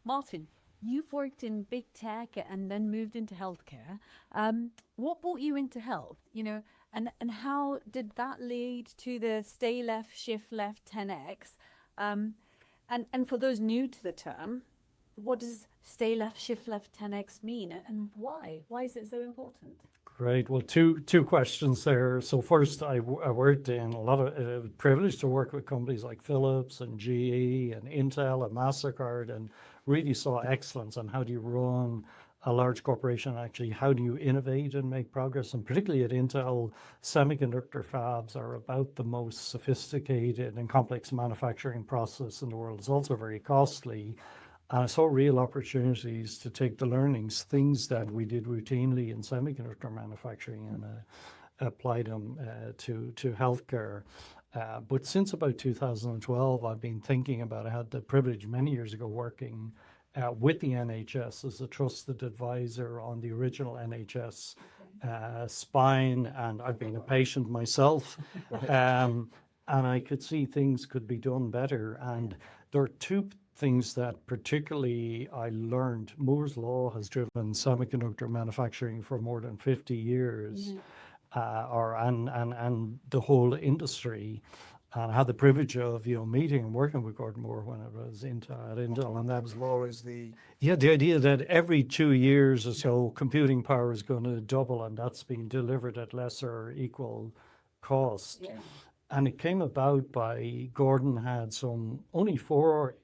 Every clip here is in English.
Martin, you've worked in big tech and then moved into healthcare. What brought you into health? And how did that lead to the stay left, shift left 10x? And for those new to the term, what does stay left, shift left 10x mean, and why? Why is it so important? Great. Well, two questions there. So first, I worked in a lot of privileged to work with companies like Philips and GE and Intel and MasterCard, and really saw excellence on how do you run a large corporation. Actually, how do you innovate and make progress? And particularly at Intel, semiconductor fabs are about the most sophisticated and complex manufacturing process in the world. It's also very costly. And I saw real opportunities to take the learnings, things that we did routinely in semiconductor manufacturing, and apply them to healthcare. But since about 2012, I've been thinking about, I had the privilege many years ago working with the NHS as a trusted advisor on the original NHS spine, and I've been a patient myself. And I could see things could be done better. And there are two things that particularly I learned. Moore's Law has driven semiconductor manufacturing for more than 50 years, and the whole industry. And I had the privilege of meeting and working with Gordon Moore when it was at Intel, and that was Law is the the idea that every 2 years or so computing power is going to double, and that's being delivered at lesser or equal cost. Yeah. And it came about by Gordon had only 4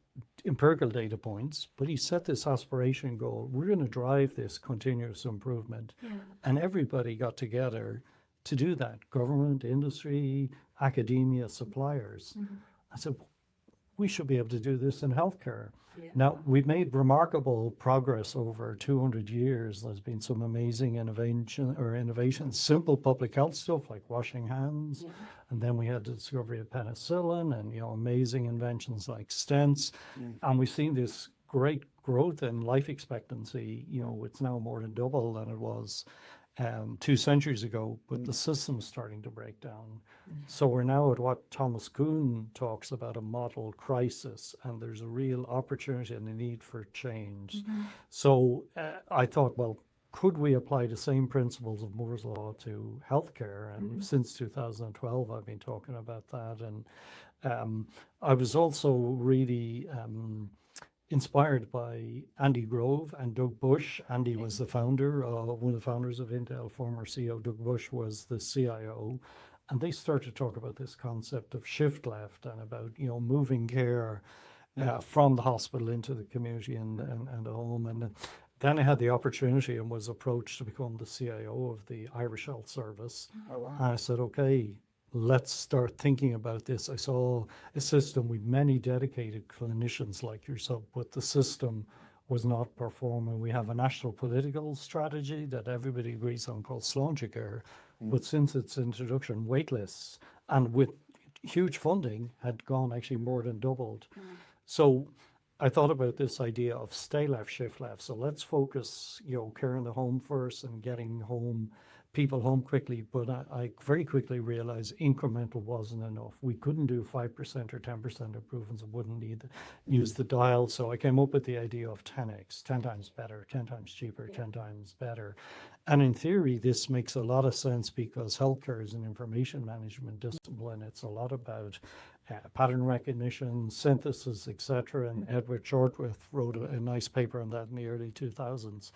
empirical data points, but he set this aspiration goal. We're going to drive this continuous improvement. Yeah. And everybody got together to do that. Government, industry, academia, suppliers. I said, we should be able to do this in healthcare. Yeah. Now, we've made remarkable progress over 200 years. There's been some amazing innovations, simple public health stuff like washing hands. Yeah. And then we had the discovery of penicillin and, amazing inventions like stents. And we've seen this great growth in life expectancy. It's now more than double than it was 2 centuries ago, but the system's starting to break down. So we're now at what Thomas Kuhn talks about, a model crisis, and there's a real opportunity and a need for change. So I thought, well, could we apply the same principles of Moore's Law to healthcare? And since 2012, I've been talking about that. And I was also really inspired by Andy Grove and Doug Bush. Andy was one of the founders of Intel, former CEO. Doug Bush was the CIO. And they started to talk about this concept of shift left and about, moving care from the hospital into the community and the home. And then I had the opportunity and was approached to become the CIO of the Irish Health Service. Oh, wow. And I said, okay, let's start thinking about this. I saw a system with many dedicated clinicians like yourself, but the system was not performing. We have a national political strategy that everybody agrees on called Sláintecare, but since its introduction, wait lists, and with huge funding, had gone actually more than doubled. So I thought about this idea of stay left, shift left. So let's focus, care in the home first and getting people home quickly. But I very quickly realized incremental wasn't enough. We couldn't do 5% or 10% improvements. It wouldn't use the dial. So I came up with the idea of 10x, 10 times better, 10 times cheaper, 10 times better. And in theory, this makes a lot of sense because healthcare is an information management discipline. It's a lot about pattern recognition, synthesis, etc. And Edward Shortwith wrote a nice paper on that in the early 2000s.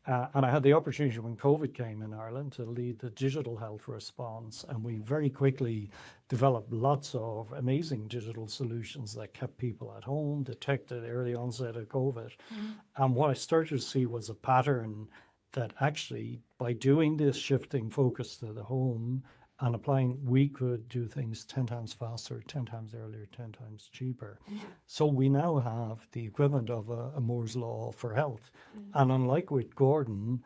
And I had the opportunity when COVID came in Ireland to lead the digital health response, and we very quickly developed lots of amazing digital solutions that kept people at home, detected early onset of COVID. And what I started to see was a pattern that actually, by doing this shifting focus to the home and applying, we could do things 10 times faster, 10 times earlier, 10 times cheaper. So we now have the equivalent of a Moore's Law for health. And unlike with Gordon,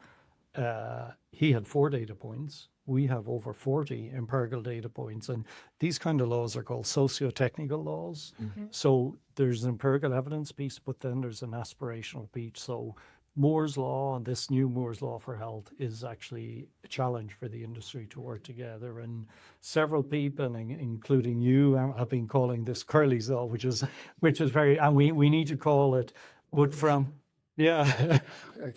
he had 4 data points. We have over 40 empirical data points. And these kind of laws are called socio-technical laws. So there's an empirical evidence piece, but then there's an aspirational piece. So Moore's Law and this new Moore's Law for health is actually a challenge for the industry to work together. And several people, including you, have been calling this Curley's Law, which is very, and we need to call it But from, yeah,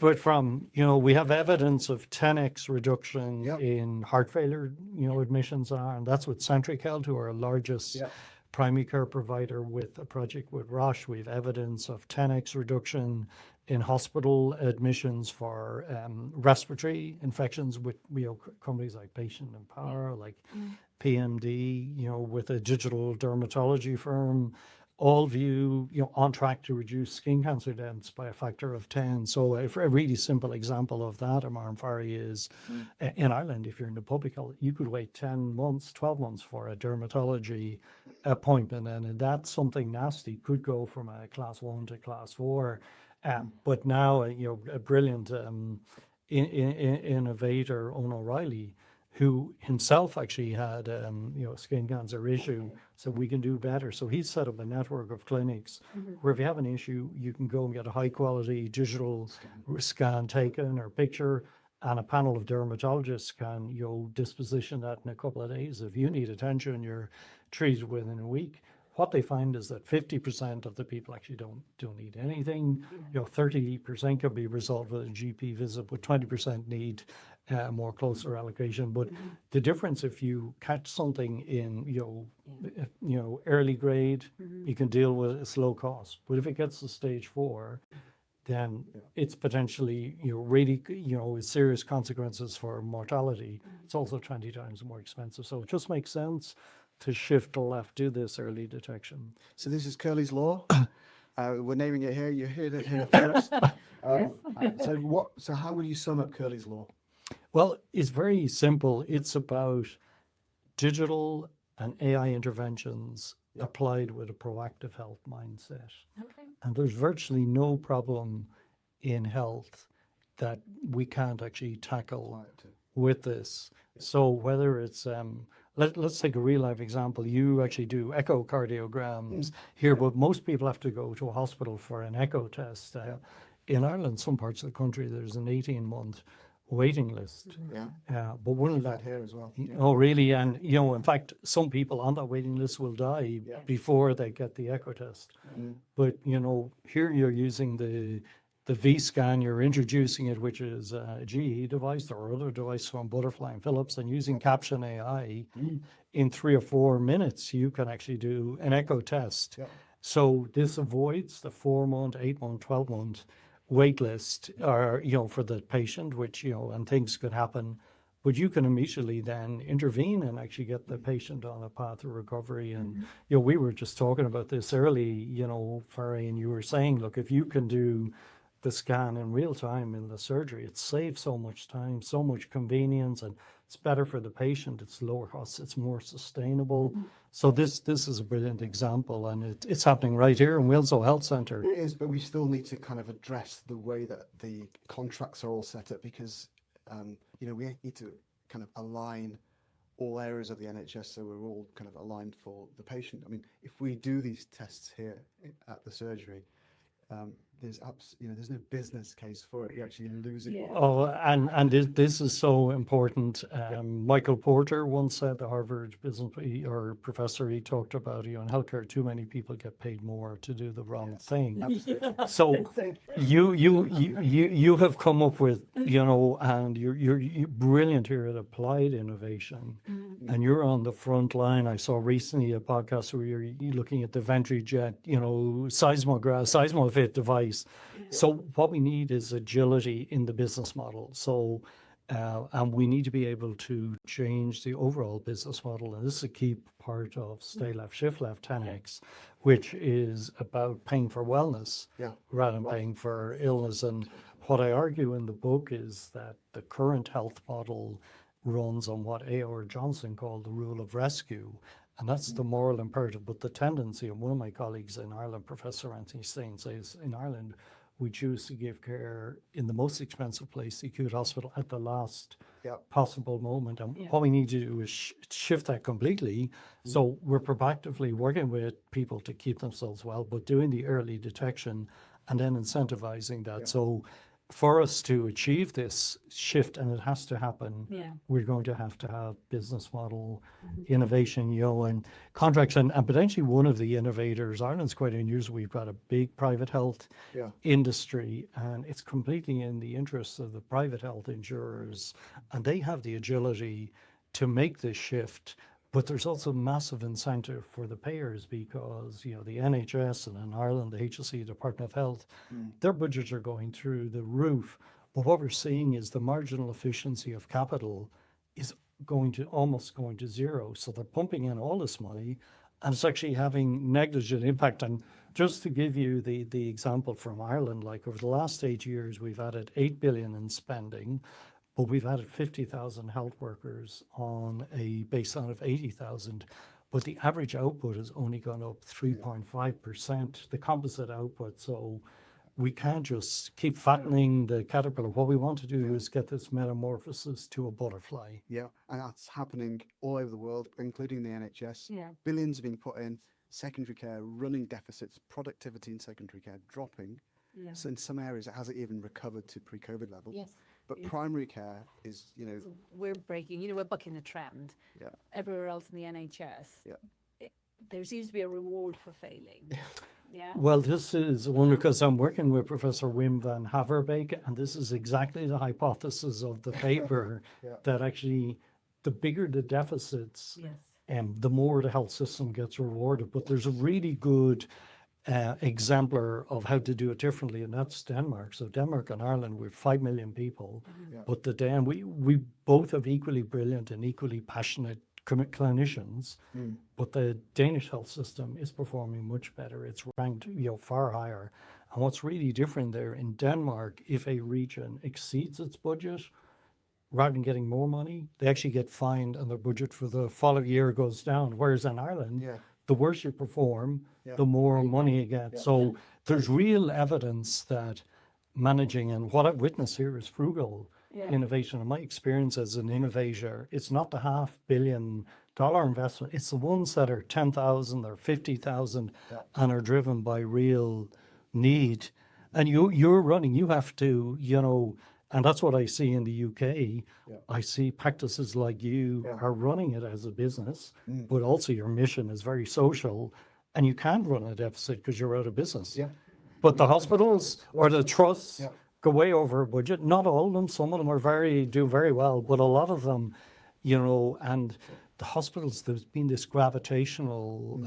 but from, we have evidence of 10x reduction Yep. in heart failure, admissions are, and that's with Centric Health, who are our largest Yep. primary care provider with a project with Roche. We have evidence of 10x reduction in hospital admissions for respiratory infections with companies like Patient Empower, like PMD, with a digital dermatology firm. All view, on track to reduce skin cancer deaths by a factor of 10. So a really simple example of that, Amar Fari, is in Ireland, if you're in the public health, you could wait 10 months, 12 months for a dermatology appointment. And that's something nasty, could go from a class 1 to class 4. But now, a brilliant innovator, Owen O'Reilly, who himself actually had, a skin cancer issue, so we can do better. So he's set up a network of clinics where if you have an issue, you can go and get a high quality digital scan taken or picture, and a panel of dermatologists can, disposition that in a couple of days. If you need attention, you're treated within a week. What they find is that 50% of the people actually don't need anything. 30% can be resolved with a GP visit, but 20% need more closer allocation. But the difference, if you catch something in early grade, you can deal with it, it's low cost. But if it gets to stage 4, then it's potentially really with serious consequences for mortality. It's also 20 times more expensive. So it just makes sense to shift to left, do this early detection. So this is Curley's Law. We're naming it here. You heard it here first. So how would you sum up Curley's Law? Well, it's very simple. It's about digital and AI interventions applied with a proactive health mindset. Okay. And there's virtually no problem in health that we can't actually tackle with this. So whether it's let's take a real life example. You actually do echocardiograms here, but most people have to go to a hospital for an echo test. In Ireland, some parts of the country, there's an 18-month waiting list. But one of that here as well. Oh, really? And, in fact, some people on that waiting list will die before they get the echo test. But, here you're using the V-scan, you're introducing it, which is a GE device or other device from Butterfly and Philips, and using Caption AI, in 3 or 4 minutes, you can actually do an echo test. So this avoids the 4-month, 8-month, 12-month wait list, or, for the patient, which, and things could happen. But you can immediately then intervene and actually get the patient on a path of recovery. And, we were just talking about this early, Farry, and you were saying, look, if you can do the scan in real time in the surgery, it saves so much time, so much convenience, and it's better for the patient. It's lower cost, it's more sustainable. So this is a brilliant example, and it's happening right here in Wilmslow Health Centre. It is, but we still need to kind of address the way that the contracts are all set up, because we need to kind of align all areas of the NHS so we're all kind of aligned for the patient. I mean, if we do these tests here at the surgery, there's no business case for it. You're actually losing. Oh, and this is so important. Michael Porter once said, the Harvard business or professor, he talked about, in healthcare, too many people get paid more to do the wrong thing. So you have come up with, and you're brilliant here at applied innovation, and you're on the front line. I saw recently a podcast where you're looking at the VentriJet, seismofit device. So what we need is agility in the business model. So, and we need to be able to change the overall business model. And this is a key part of Stay Left, Shift Left 10X, which is about paying for wellness rather than paying for illness. And what I argue in the book is that the current health model runs on what A.R. Johnson called the rule of rescue. And that's the moral imperative. But the tendency, and one of my colleagues in Ireland, Professor Anthony Steen, says in Ireland, we choose to give care in the most expensive place, the acute hospital, at the last possible moment. And what we need to do is shift that completely. So we're proactively working with people to keep themselves well, but doing the early detection and then incentivizing that. So for us to achieve this shift, and it has to happen, Yeah. we're going to have business model innovation, and contracts, and potentially one of the innovators. Ireland's quite unusual. We've got a big private health Yeah. industry, and it's completely in the interests of the private health insurers, and they have the agility to make this shift. But there's also massive incentive for the payers because, the NHS and in Ireland, the HSE, Department of Health, their budgets are going through the roof. But what we're seeing is the marginal efficiency of capital is almost going to zero. So they're pumping in all this money and it's actually having negligent impact. And just to give you the example from Ireland, like over the last 8 years, we've added 8 billion in spending, but we've added 50,000 health workers on a baseline of 80,000. But the average output has only gone up 3.5%, the composite output. So we can't just keep fattening the caterpillar. What we want to do is get this metamorphosis to a butterfly. Yeah, and that's happening all over the world, including the NHS. Yeah. Billions being put in, secondary care running deficits, productivity in secondary care dropping. Yeah. So in some areas it hasn't even recovered to pre-COVID levels. Yes. But primary care is, So we're breaking, we're bucking the trend. Yeah. Everywhere else in the NHS, Yeah. there seems to be a reward for failing. Yeah. Well, this is one because I'm working with Professor Wim van Haverbeek, and this is exactly the hypothesis of the paper that actually the bigger the deficits, Yes. the more the health system gets rewarded. But there's a really good exemplar of how to do it differently, and that's Denmark. So Denmark and Ireland, we're 5 million people, but we both have equally brilliant and equally passionate clinicians, but the Danish health system is performing much better. It's ranked far higher. And what's really different there in Denmark, if a region exceeds its budget, rather than getting more money, they actually get fined and their budget for the following year goes down. Whereas in Ireland, the worse you perform, the more money you get. So there's real evidence that managing, and what I've witnessed here is Frugal innovation. In my experience as an innovator, it's not the $500 million investment. It's the ones that are 10,000 or 50,000 and are driven by real need. And you have to, and that's what I see in the UK. I see practices like you are running it as a business, but also your mission is very social, and you can't run a deficit because you're out of business. But the hospitals or the trusts go way over budget. Not all of them. Some of them do very well, but a lot of them, and the hospitals, there's been this gravitational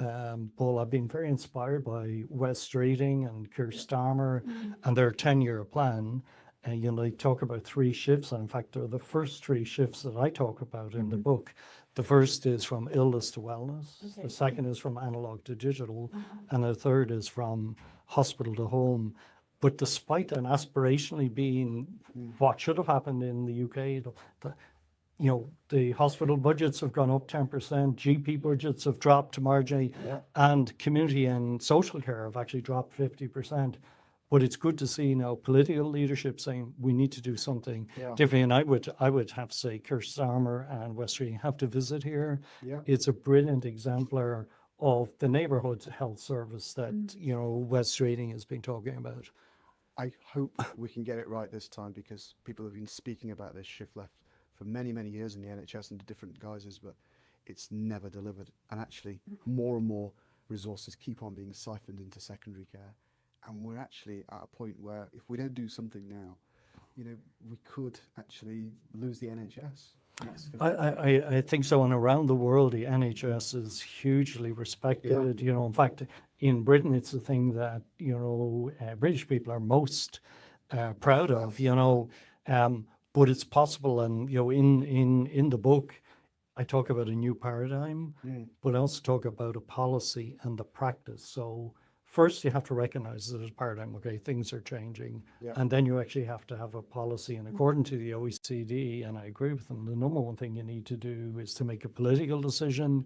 pull. I've been very inspired by West Reading and Keir Starmer and their 10-year plan. And they talk about 3 shifts, and in fact, they're the first 3 shifts that I talk about in the book. The first is from illness to wellness. Okay. The second is from analog to digital, and the third is from hospital to home. But despite an aspirationally being what should have happened in the UK, the hospital budgets have gone up 10%, GP budgets have dropped marginally, and community and social care have actually dropped 50%. But it's good to see now political leadership saying we need to do something different. And I would have to say Keir Starmer and West Reading have to visit here. It's a brilliant exemplar of the neighbourhood health service that West Reading has been talking about. I hope we can get it right this time, because people have been speaking about this shift left for many, many years in the NHS under different guises, but it's never delivered. And actually, more and more resources keep on being siphoned into secondary care. And we're actually at a point where if we don't do something now, we could actually lose the NHS. I think so. And around the world, the NHS is hugely respected. In fact, in Britain, it's the thing that, British people are most proud of, but it's possible. And, in the book, I talk about a new paradigm, but I also talk about a policy and the practice. So first, you have to recognize that as a paradigm, okay, things are changing. And then you actually have to have a policy. And according to the OECD, and I agree with them, the number one thing you need to do is to make a political decision.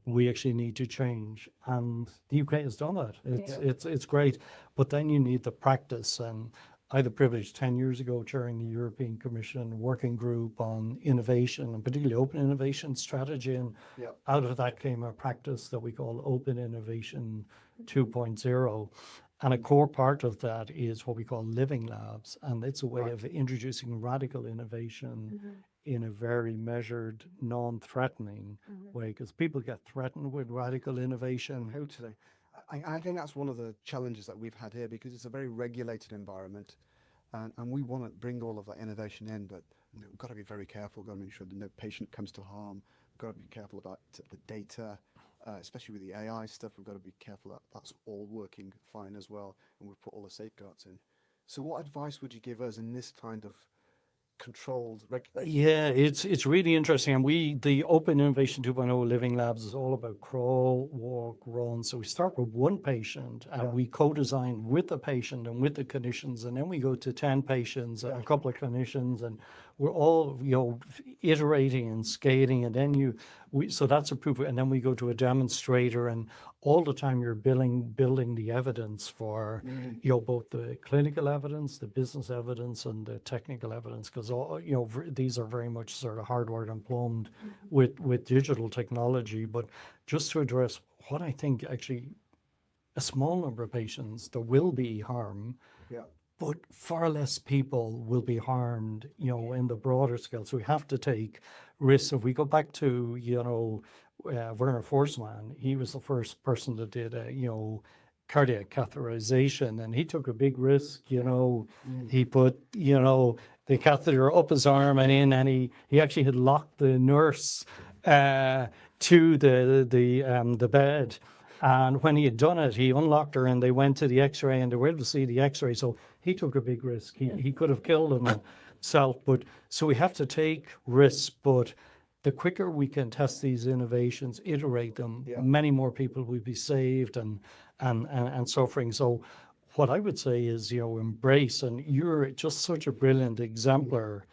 We actually need to change. And the UK has done that. It's great. But then you need the practice. And I had the privilege 10 years ago chairing the European Commission working group on innovation, and particularly open innovation strategy. And out of that came a practice that we call Open Innovation 2.0. And a core part of that is what we call living labs. And it's a way Right. of introducing radical innovation in a very measured, non-threatening way, because people get threatened with radical innovation. Totally. I think that's one of the challenges that we've had here, because it's a very regulated environment, and we want to bring all of that innovation in, but we've got to be very careful, got to make sure that no patient comes to harm. We've got to be careful about the data, especially with the AI stuff. We've got to be careful that that's all working fine as well, and we've put all the safeguards in. So what advice would you give us in this kind of controlled regulation? Yeah, it's really interesting. And the Open Innovation 2.0 Living Labs is all about crawl, walk, run. So we start with one patient and we co-design with the patient and with the clinicians, and then we go to 10 patients, a couple of clinicians, and we're all, iterating and scaling. And then so that's a proof. And then we go to a demonstrator, and all the time you're building the evidence for, both the clinical evidence, the business evidence, and the technical evidence, because these are very much sort of hardwired and plumbed with digital technology. But just to address what I think, actually, a small number of patients, there will be harm, but far less people will be harmed, in the broader scale. So we have to take risks. If we go back to, Werner Forsman, he was the first person that did cardiac catheterization, and he took a big risk. He put the catheter up his arm and in, and he actually had locked the nurse to the bed. And when he had done it, he unlocked her, and they went to the X-ray, and they were able to see the X-ray. So he took a big risk. He could have killed himself. But so we have to take risks. But the quicker we can test these innovations, iterate them, many more people will be saved and suffering. So what I would say is, embrace, and you're just such a brilliant exemplar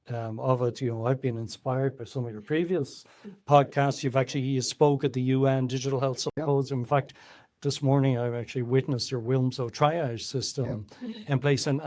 of it. I've been inspired by some of your previous podcasts. You spoke at the UN Digital Health Symposium. In fact, this morning I've actually witnessed your Wilmslow triage system in place. And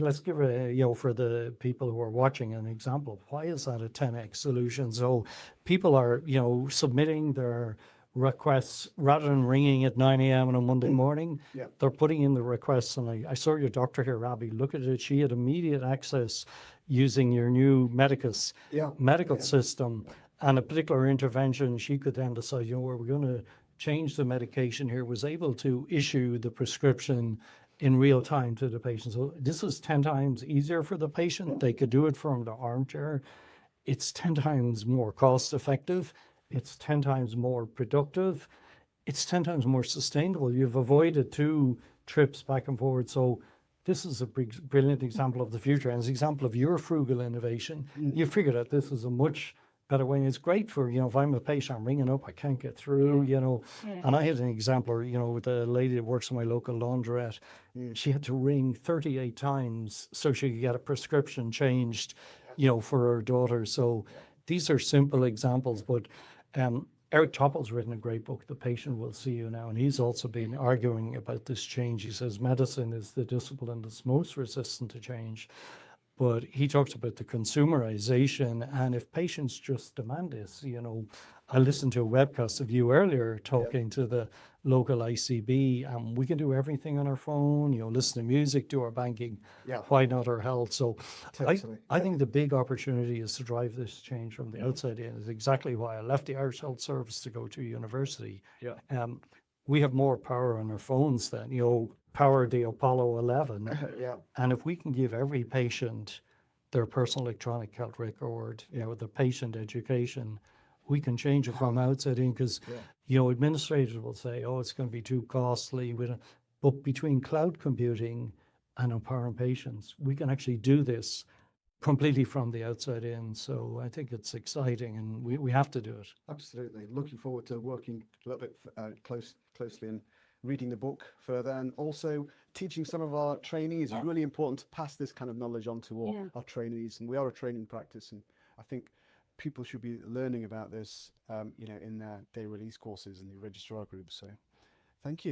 let's give for the people who are watching, an example of why is that a 10x solution. So people are submitting their requests rather than ringing at 9 a.m. on a Monday morning. They're putting in the requests. And I saw your doctor here, Abby, look at it. She had immediate access using your new Medicus medical system, and a particular intervention. She could then decide, we're going to change the medication here, was able to issue the prescription in real time to the patient. So this is 10 times easier for the patient. They could do it from the armchair. It's 10 times more cost effective. It's 10 times more productive. It's 10 times more sustainable. You've avoided 2 trips back and forward. So this is a brilliant example of the future, and it's an example of your frugal innovation. You figured out this is a much better way. It's great for, if I'm a patient, I'm ringing up, I can't get through, And I had an example, with a lady that works in my local laundrette. She had to ring 38 times so she could get a prescription changed, for her daughter. So these are simple examples, but Eric Topple's written a great book, The Patient Will See You Now, and he's also been arguing about this change. He says medicine is the discipline that's most resistant to change. But he talks about the consumerization, and if patients just demand this, I listened to a webcast of you earlier talking to the local ICB, and we can do everything on our phone, listen to music, do our banking. Why not our health? So I think the big opportunity is to drive this change from the outside in. Is exactly why I left the Irish Health Service to go to university. We have more power on our phones than, power the Apollo 11. And if we can give every patient their personal electronic health record, the patient education, we can change it from outside in, because, administrators will say, it's going to be too costly. But between cloud computing and empowering patients, we can actually do this completely from the outside in. So I think it's exciting, and we have to do it. Absolutely. Looking forward to working a little bit closely and reading the book further, and also teaching some of our trainees. It's really important to pass this kind of knowledge on to all our trainees, and we are a training practice, and I think people should be learning about this, in their day release courses and the registrar groups. So thank you.